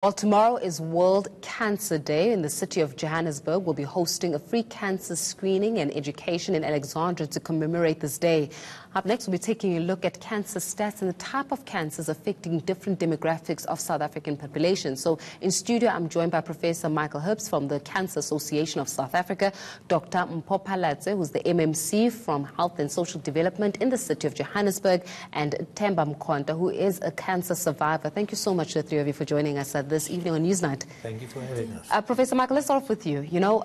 Well, tomorrow is World Cancer Day, and the City of Johannesburg will be hosting a free cancer screening and education in Alexandra to commemorate this day. Up next, we'll be taking a look at cancer stats and the type of cancers affecting different demographics of South African population. So in studio, I'm joined by Professor Herbst from the Cancer Association of South Africa, Dr. Mpho Phalatse, who's the MMC from Health and Social Development in the City of Johannesburg, and Themba Mkhonta, who is a cancer survivor. Thank you so much, the three of you, for joining us this evening on Newsnight. Thank you for having us. Professor Michael, let's start off with you. You know,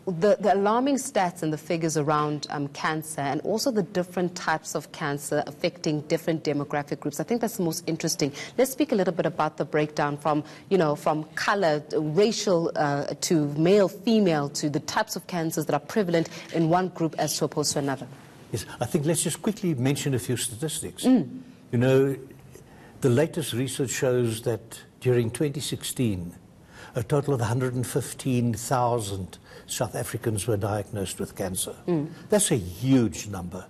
the alarming stats and the figures around cancer and also the different types of cancer affecting different demographic groups. I think that's the most interesting. Let's speak a little bit about the breakdown from, you know, from color, racial to male, female, to the types of cancers that are prevalent in one group as opposed to another. Yes, I think let's just quickly mention a few statistics. You know, the latest research shows that during 2016, a total of 115,000 South Africans were diagnosed with cancer. That's a huge number.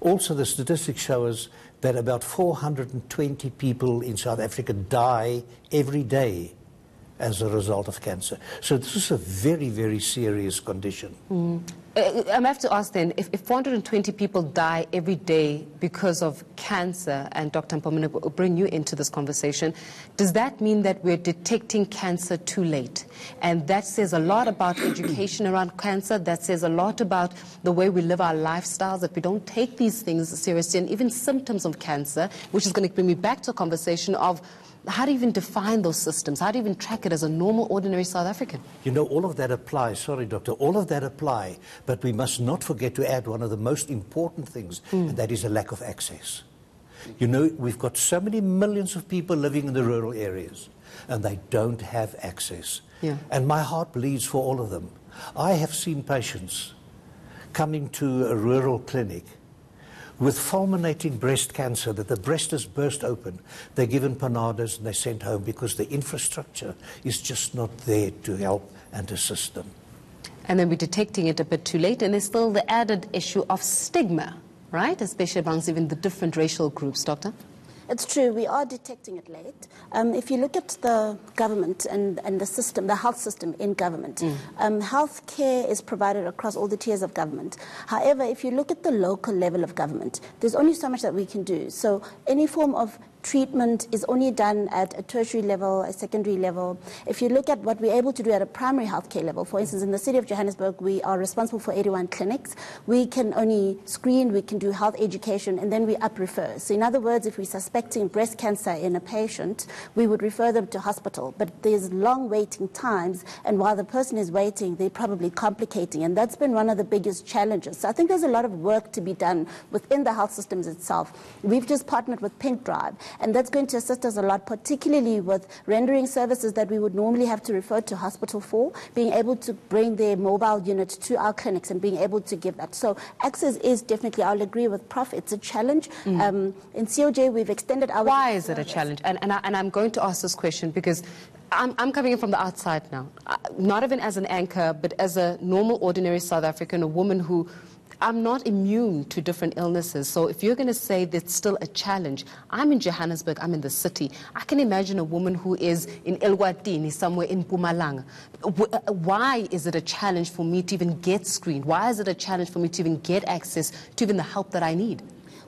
Also, the statistics show us that about 420 people in South Africa die every day as a result of cancer. So this is a very, very serious condition. I have to ask then, if 420 people die every day because of cancer, and Dr. Mpho will bring you into this conversation, does that mean that we're detecting cancer too late? And that says a lot about education around cancer, that says a lot about the way we live our lifestyles, that we don't take these things seriously, and even symptoms of cancer, which is going to bring me back to a conversation of how do you even define those systems? How do you even track it as a normal, ordinary South African? You know, all of that applies. Sorry, doctor. All of that apply. But we must not forget to add one of the most important things, and that is a lack of access. You know, we've got so many millions of people living in the rural areas, and they don't have access. And my heart bleeds for all of them. I have seen patients coming to a rural clinic with fulminating breast cancer, that the breast has burst open. They're given panadas and they're sent home because the infrastructure is just not there to help and assist them. And then we're detecting it a bit too late, and there's still the added issue of stigma, right? Especially amongst even the different racial groups, Doctor? It's true, we are detecting it late. If you look at the government and the system, the health system in government, health care is provided across all the tiers of government. However, if you look at the local level of government, there's only so much that we can do. So any form of treatment is only done at a tertiary level, a secondary level. If you look at what we're able to do at a primary healthcare level, for instance, in the City of Johannesburg, we are responsible for 81 clinics. We can only screen, we can do health education, and then we up-refer. So in other words, if we're suspecting breast cancer in a patient, we would refer them to hospital. But there's long waiting times, and while the person is waiting, they're probably complicating, and that's been one of the biggest challenges. So I think there's a lot of work to be done within the health systems itself. We've just partnered with Pink Drive, and that's going to assist us a lot, particularly with rendering services that we would normally have to refer to hospital for, being able to bring their mobile unit to our clinics and being able to give that. So access is definitely, I'll agree with Prof, it's a challenge. In COJ, we've extended our... Why is it a challenge? And I'm going to ask this question because I'm coming in from the outside now, not even as an anchor, but as a normal, ordinary South African, a woman who... I'm not immune to different illnesses. So if you're going to say that's still a challenge, I'm in Johannesburg, I'm in the city. I can imagine a woman who is in Elwatini, somewhere in Mpumalanga. Why is it a challenge for me to even get screened? Why is it a challenge for me to even get access to even the help that I need?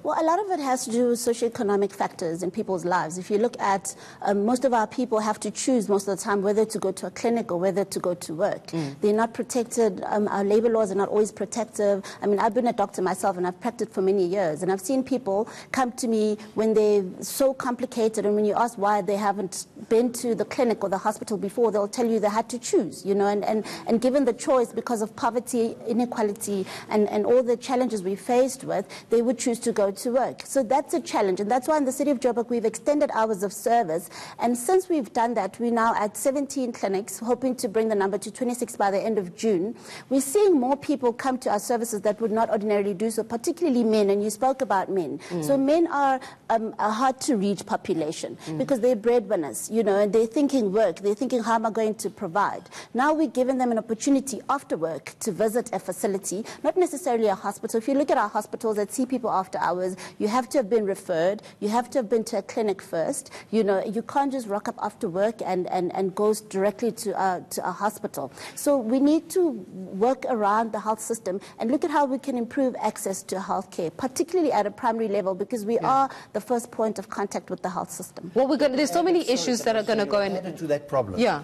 Well, a lot of it has to do with socioeconomic factors in people's lives. If you look at most of our people have to choose most of the time whether to go to a clinic or whether to go to work. They're not protected. Our labor laws are not always protective. I mean, I've been a doctor myself and I've practiced for many years, and I've seen people come to me when they're so complicated, and when you ask why they haven't been to the clinic or the hospital before, they'll tell you they had to choose, you know, and given the choice because of poverty, inequality, and all the challenges we faced with, they would choose to go to work. So that's a challenge, and that's why in the City of Joburg we've extended hours of service, and since we've done that, we're now at 17 clinics, hoping to bring the number to 26 by the end of June. We're seeing more people come to our services that would not ordinarily do so, particularly men, and you spoke about men. So men are a hard-to-reach population because they're breadwinners, you know, and they're thinking work, they're thinking how am I going to provide. Now we're giving them an opportunity after work to visit a facility, not necessarily a hospital. If you look at our hospitals that see people after hours, hours. You have to have been referred. You have to have been to a clinic first. You know, you can't just rock up after work and go directly to a hospital. So we need to work around the health system and look at how we can improve access to health care, particularly at a primary level, because we are the first point of contact with the health system. Well, there's so many issues that are going to go in. Added to that problem. Yeah.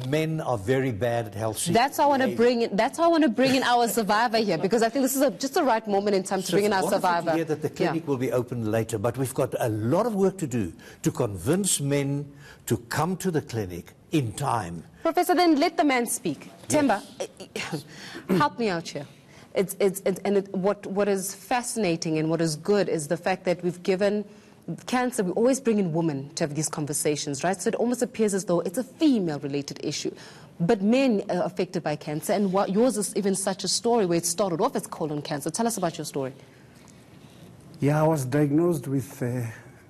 Men are very bad at health seeking. That's how I want to bring in. That's how I want to bring in our survivor here, because I think this is just the right moment in time to bring in our survivor. To hear that the clinic will be open later, but we've got a lot of work to do to convince men to come to the clinic in time. Professor, then let the man speak. Themba, help me out here. What is fascinating and what is good is the fact that we've given cancer, we always bring in women to have these conversations, right? So it almost appears as though it's a female-related issue. But men are affected by cancer, and yours is even such a story where it started off as colon cancer. Tell us about your story. Yeah, I was diagnosed with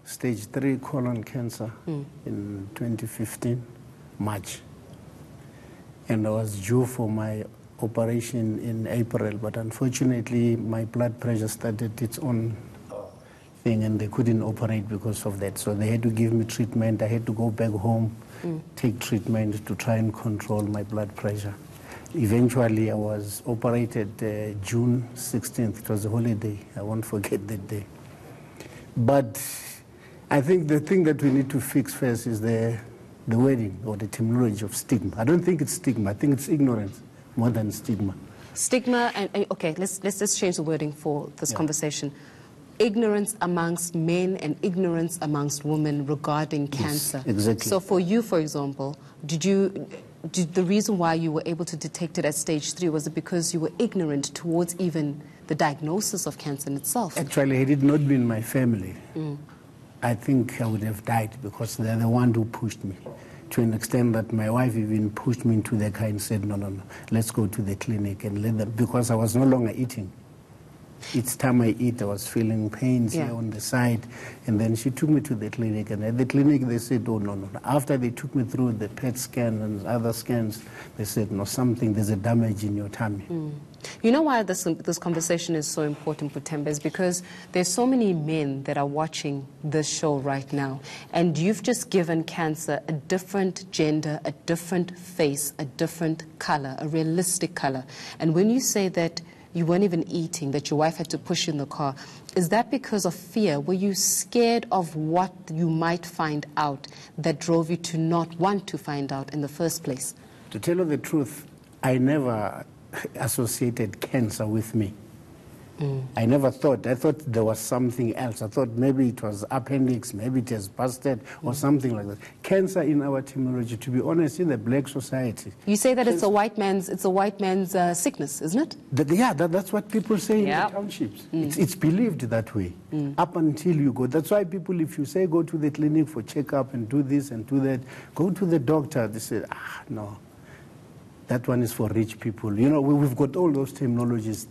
stage 3 colon cancer in 2015, March. And I was due for my operation in April, but unfortunately my blood pressure started its own thing and they couldn't operate because of that. So they had to give me treatment. I had to go back home, take treatment to try and control my blood pressure. Eventually I was operated June 16th. It was a holiday. I won't forget that day. But I think the thing that we need to fix first is the wording or the terminology of stigma. I don't think it's stigma. I think it's ignorance more than stigma. Stigma, and okay, let's just change the wording for this conversation. Ignorance amongst men and ignorance amongst women regarding cancer. Exactly. So for you, for example, the reason why you were able to detect it at stage 3, was it because you were ignorant towards even the diagnosis of cancer in itself? Actually, had it not been my family, I think I would have died, because they're the one who pushed me, to an extent that my wife even pushed me into the car and said, no, let's go to the clinic and let them, because I was no longer eating. Each time I eat, I was feeling pains here on the side. And then she took me to the clinic. And at the clinic, they said, oh, no. After they took me through the PET scan and other scans, they said, no, there's a damage in your tummy. You know why this conversation is so important for Themba, is because there's so many men that are watching this show right now. And you've just given cancer a different gender, a different face, a different color, a realistic color. And when you say that you weren't even eating, that your wife had to push you in the car, is that because of fear? Were you scared of what you might find out that drove you to not want to find out in the first place? To tell you the truth, I never associated cancer with me. I never thought. I thought there was something else. I thought maybe it was appendix, maybe it has busted or something like that. Cancer in our terminology, to be honest, in the black society. You say that it's a white man's sickness, isn't it? That's what people say in the townships. It's believed that way up until you go. That's why people, if you say go to the clinic for checkup and do this and do that, go to the doctor, they say, no, that one is for rich people. You know, we've got all those terminologies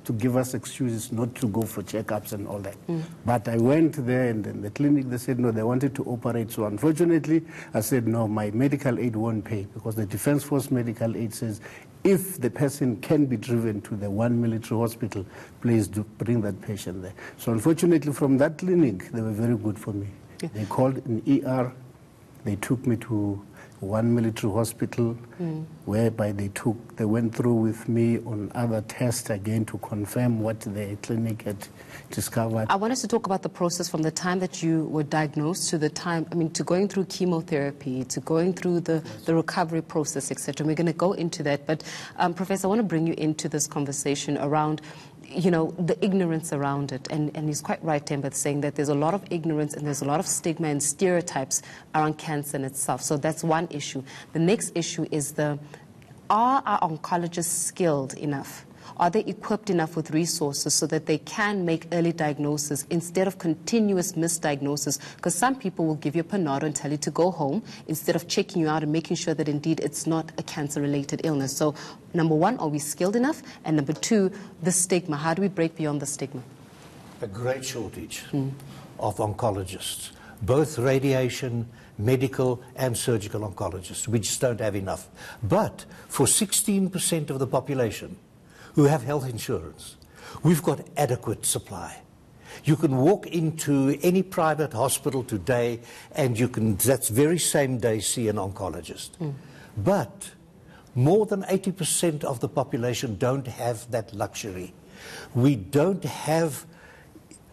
to give us excuses not to go for checkups and all that. But I went there, and then the clinic, they said, no, they wanted to operate. So unfortunately, I said, no, my medical aid won't pay, because the Defense Force medical aid says, if the person can be driven to the one military hospital, please do bring that patient there. So unfortunately, from that clinic, they were very good for me. They called an ER, they took me to one military hospital, whereby they went through with me on other tests again to confirm what the clinic had discovered. I want us to talk about the process from the time that you were diagnosed to the time, to going through chemotherapy, to going through the recovery process, etc. We're going to go into that. But Professor, I want to bring you into this conversation around the ignorance around it. And he's quite right, Themba, saying that there's a lot of ignorance and there's a lot of stigma and stereotypes around cancer in itself. So that's one issue. The next issue is are our oncologists skilled enough? Are they equipped enough with resources so that they can make early diagnosis instead of continuous misdiagnosis? Because some people will give you a Panado and tell you to go home instead of checking you out and making sure that indeed it's not a cancer-related illness. So, number one, are we skilled enough? And number two, the stigma. How do we break beyond the stigma? A great shortage of oncologists, both radiation, medical and surgical oncologists. We just don't have enough. But for 16% of the population who have health insurance, we've got adequate supply. You can walk into any private hospital today and you can, that very same day, see an oncologist. But more than 80% of the population don't have that luxury. We don't have,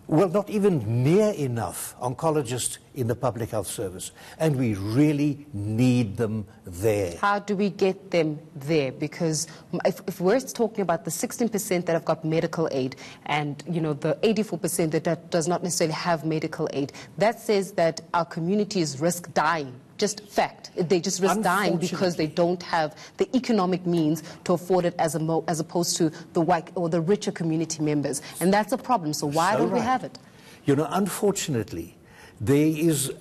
well, not even near enough oncologists in the public health service, and we really need them there. How do we get them there? Because if we're talking about the 16% that have got medical aid and, you know, the 84% that does not necessarily have medical aid, that says that our community is risk dying. Just fact. They just risk dying because they don't have the economic means to afford it as opposed to the white or the richer community members. And that's a problem. So why don't we have it? You know, unfortunately, there is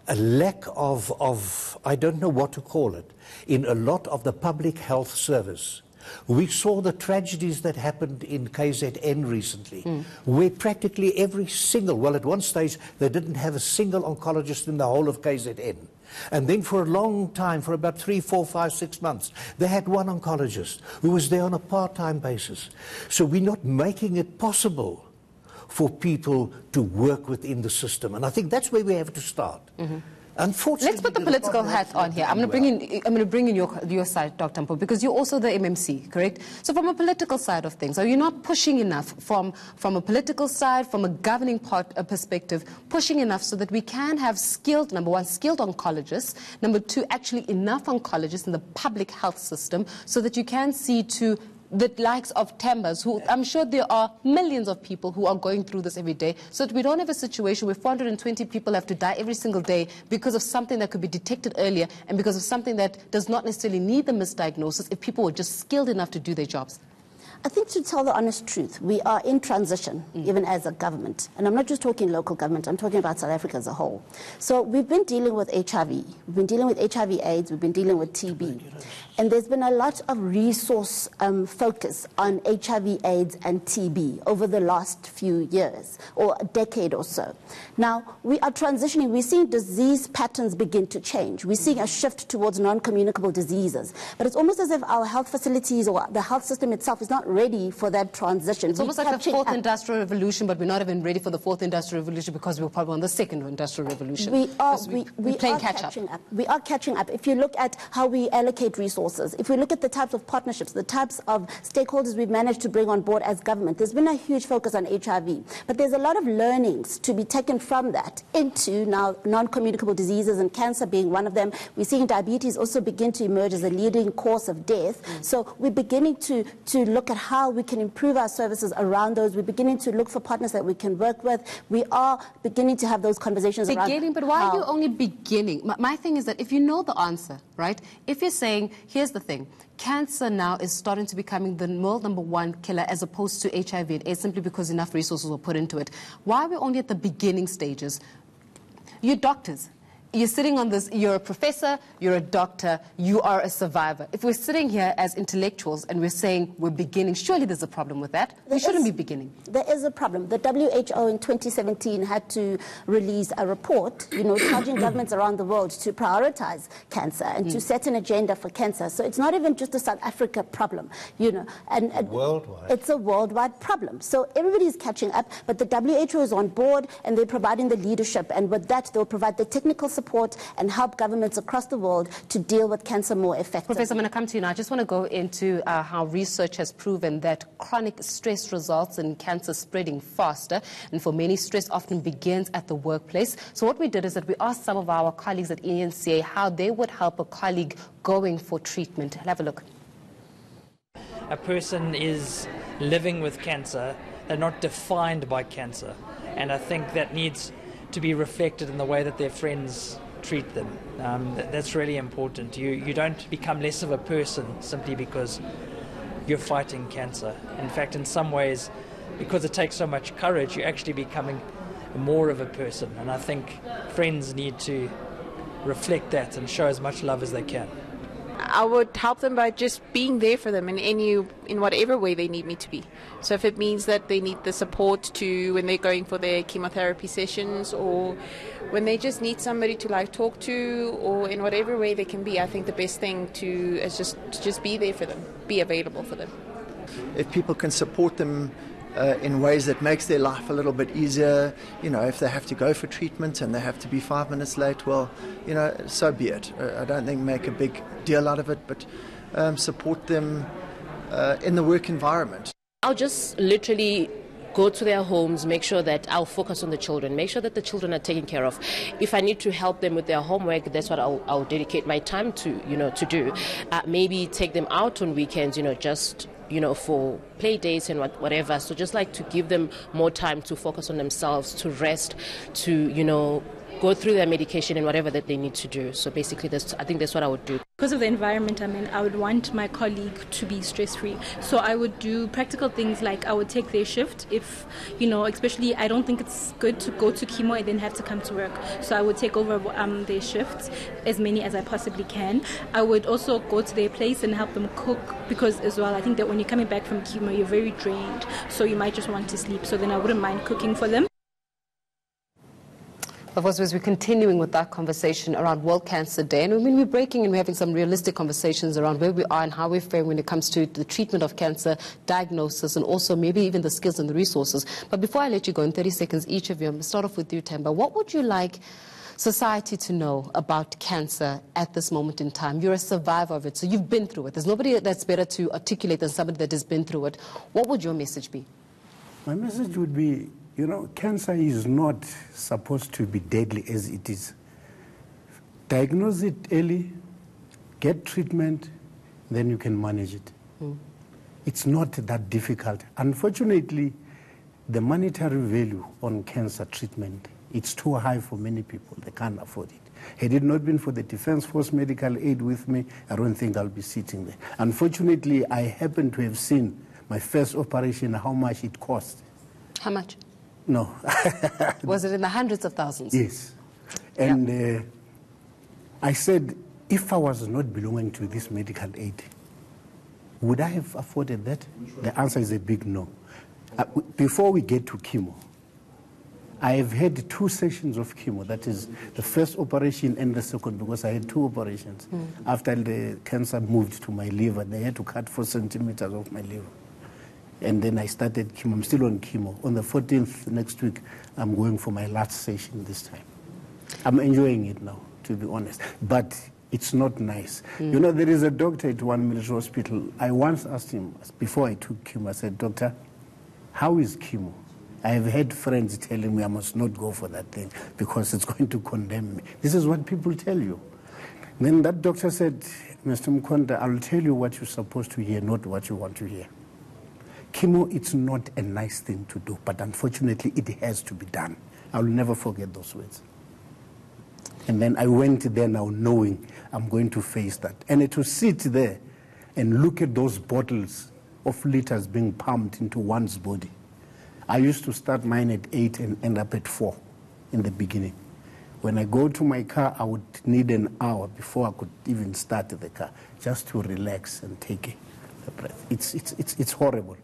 a lack of, I don't know what to call it, in a lot of the public health service. We saw the tragedies that happened in KZN recently, where practically every single, well, at one stage, they didn't have a single oncologist in the whole of KZN. And then for a long time, for about 3, 4, 5, 6 months, they had one oncologist who was there on a part-time basis. So we're not making it possible for people to work within the system. And I think that's where we have to start. Unfortunately, let's put the political hat on here. I'm going to bring in your side, Dr. Mpho, because you're also the MMC, correct? So from a political side of things, are you not pushing enough from a political side, from a governing perspective, pushing enough so that we can have skilled, number one, skilled oncologists, number two, actually enough oncologists in the public health system so that you can see to the likes of Themba's, who I'm sure there are millions of people who are going through this every day, so that we don't have a situation where 420 people have to die every single day because of something that could be detected earlier and because of something that does not necessarily need the misdiagnosis if people were just skilled enough to do their jobs. I think, to tell the honest truth, we are in transition, even as a government. And I'm not just talking local government, I'm talking about South Africa as a whole. So we've been dealing with HIV. We've been dealing with HIV/AIDS. We've been dealing with TB. And there's been a lot of resource focus on HIV/AIDS and TB over the last few years, or a decade or so. Now, we are transitioning. We're seeing disease patterns begin to change. We're seeing a shift towards non-communicable diseases. But it's almost as if our health facilities or the health system itself is not ready for that transition. It's almost like the fourth industrial revolution, but we're not even ready for the fourth industrial revolution because we're probably on the second industrial revolution. We are catching up. We are catching up. If you look at how we allocate resources, if we look at the types of partnerships, the types of stakeholders we've managed to bring on board as government, there's been a huge focus on HIV. But there's a lot of learnings to be taken from that into now non-communicable diseases, and cancer being one of them. We're seeing diabetes also begin to emerge as a leading cause of death. So we're beginning to look at how we can improve our services around those. We're beginning to look for partners that we can work with. We are beginning to have those conversations around. But why are you only beginning? My thing is that if you know the answer, right? If you're saying, here's the thing, cancer now is starting to becoming the world #1 killer as opposed to HIV and AIDS simply because enough resources were put into it. Why are we only at the beginning stages? You're doctors. You're sitting on this, you're a professor, you're a doctor, you are a survivor. If we're sitting here as intellectuals and we're saying we're beginning, surely there's a problem with that. We shouldn't be beginning. There is a problem. The WHO in 2017 had to release a report, charging governments around the world to prioritize cancer and to set an agenda for cancer. So it's not even just a South Africa problem, and worldwide. It's a worldwide problem. So everybody's catching up, but the WHO is on board and they're providing the leadership, and with that they'll provide the technical support and help governments across the world to deal with cancer more effectively. Professor, I'm going to come to you now. I just want to go into how research has proven that chronic stress results in cancer spreading faster, and for many, stress often begins at the workplace. So what we did is that we asked some of our colleagues at ENCA how they would help a colleague going for treatment. Have a look. A person is living with cancer, they're not defined by cancer, and I think that needs to be reflected in the way that their friends treat them. That's really important. You don't become less of a person simply because you're fighting cancer. In fact, in some ways, because it takes so much courage, you're actually becoming more of a person. And I think friends need to reflect that and show as much love as they can. I would help them by just being there for them in whatever way they need me to be. So if it means that they need the support to when they're going for their chemotherapy sessions, or when they just need somebody to talk to, or in whatever way they can be, I think the best thing is just be there for them, be available for them. If people can support them in ways that makes their life a little bit easier. You know, if they have to go for treatment and they have to be 5 minutes late, well, you know, so be it. I don't think make a big deal out of it, but support them in the work environment. I'll just literally go to their homes, make sure that I'll focus on the children, make sure that the children are taken care of. If I need to help them with their homework, that's what I'll dedicate my time to, you know, to do. Maybe take them out on weekends, you know, just, you know, for play dates and whatever. So just like to give them more time to focus on themselves, to rest, to, you know, go through their medication and whatever that they need to do. So basically, I think that's what I would do. Because of the environment I'm in, I would want my colleague to be stress-free. So I would do practical things like I would take their shift if, you know, especially I don't think it's good to go to chemo and then have to come to work. So I would take over their shifts, as many as I possibly can. I would also go to their place and help them cook, because as well, I think that when you're coming back from chemo, you're very drained. So you might just want to sleep. So then I wouldn't mind cooking for them. Of course, as we're continuing with that conversation around World Cancer Day, and I mean, we're breaking and we're having some realistic conversations around where we are and how we're faring when it comes to the treatment of cancer, diagnosis, and also maybe even the skills and the resources. But before I let you go, in 30 seconds, each of you, I'm going to start off with you, Themba. What would you like society to know about cancer at this moment in time? You're a survivor of it, so you've been through it. There's nobody that's better to articulate than somebody that has been through it. What would your message be? My message would be, you know, cancer is not supposed to be deadly as it is. Diagnose it early, get treatment, then you can manage it. It's not that difficult. Unfortunately, the monetary value on cancer treatment, it's too high for many people. They can't afford it. Had it not been for the Defence Force medical aid with me, I don't think I'll be sitting there. Unfortunately, I happen to have seen my first operation, how much it cost. How much? No. Was it in the hundreds of thousands? Yes. And I said, if I was not belonging to this medical aid, would I have afforded that? The answer is a big no. Before we get to chemo, I have had 2 sessions of chemo. That is the first operation and the second, because I had 2 operations. After the cancer moved to my liver, they had to cut 4 centimeters of my liver. And then I started chemo. I'm still on chemo. On the 14th next week, I'm going for my last session this time. I'm enjoying it now, to be honest. But it's not nice. You know, there is a doctor at one military hospital. I once asked him, before I took chemo, I said, "Doctor, how is chemo?" I have had friends telling me I must not go for that thing because it's going to condemn me. This is what people tell you. Then that doctor said, "Mr. Mkhonta, I'll tell you what you're supposed to hear, not what you want to hear. Chemo, it's not a nice thing to do, but unfortunately it has to be done." I'll never forget those words. And then I went there now knowing I'm going to face that. And to sit there and look at those bottles of liters being pumped into one's body. I used to start mine at 8 and end up at 4 in the beginning. When I go to my car, I would need an hour before I could even start the car, just to relax and take a breath. It's horrible.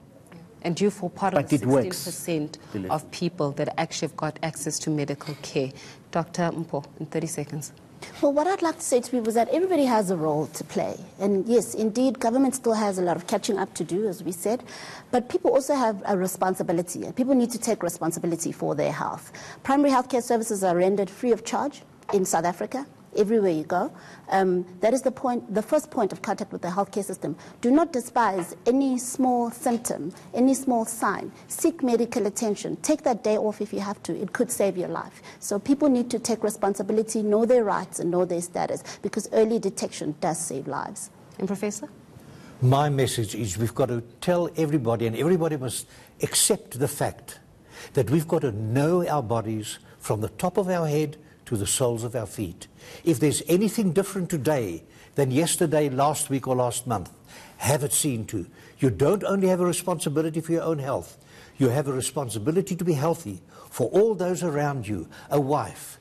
And you fall part of the 16% of people that actually have got access to medical care. Dr. Mpho, in 30 seconds. Well, what I'd like to say to people is that everybody has a role to play. And yes, indeed, government still has a lot of catching up to do, as we said. But people also have a responsibility, and people need to take responsibility for their health. Primary healthcare services are rendered free of charge in South Africa, everywhere you go. That is the first point of contact with the healthcare system. Do not despise any small symptom, any small sign. Seek medical attention. Take that day off if you have to. It could save your life. So people need to take responsibility, know their rights and know their status, because early detection does save lives. And Professor? My message is we've got to tell everybody, and everybody must accept the fact that we've got to know our bodies from the top of our head to the soles of our feet. If there's anything different today than yesterday, last week or last month, have it seen to. You don't only have a responsibility for your own health, you have a responsibility to be healthy for all those around you, a wife,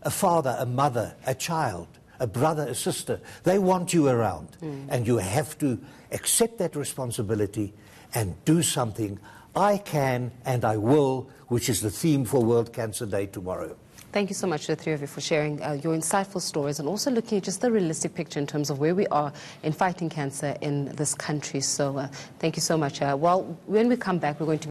a father, a mother, a child, a brother, a sister. They want you around, and you have to accept that responsibility and do something. I can and I will, which is the theme for World Cancer Day tomorrow. Thank you so much, the three of you, for sharing your insightful stories and also looking at just the realistic picture in terms of where we are in fighting cancer in this country. So thank you so much. Well, when we come back, we're going to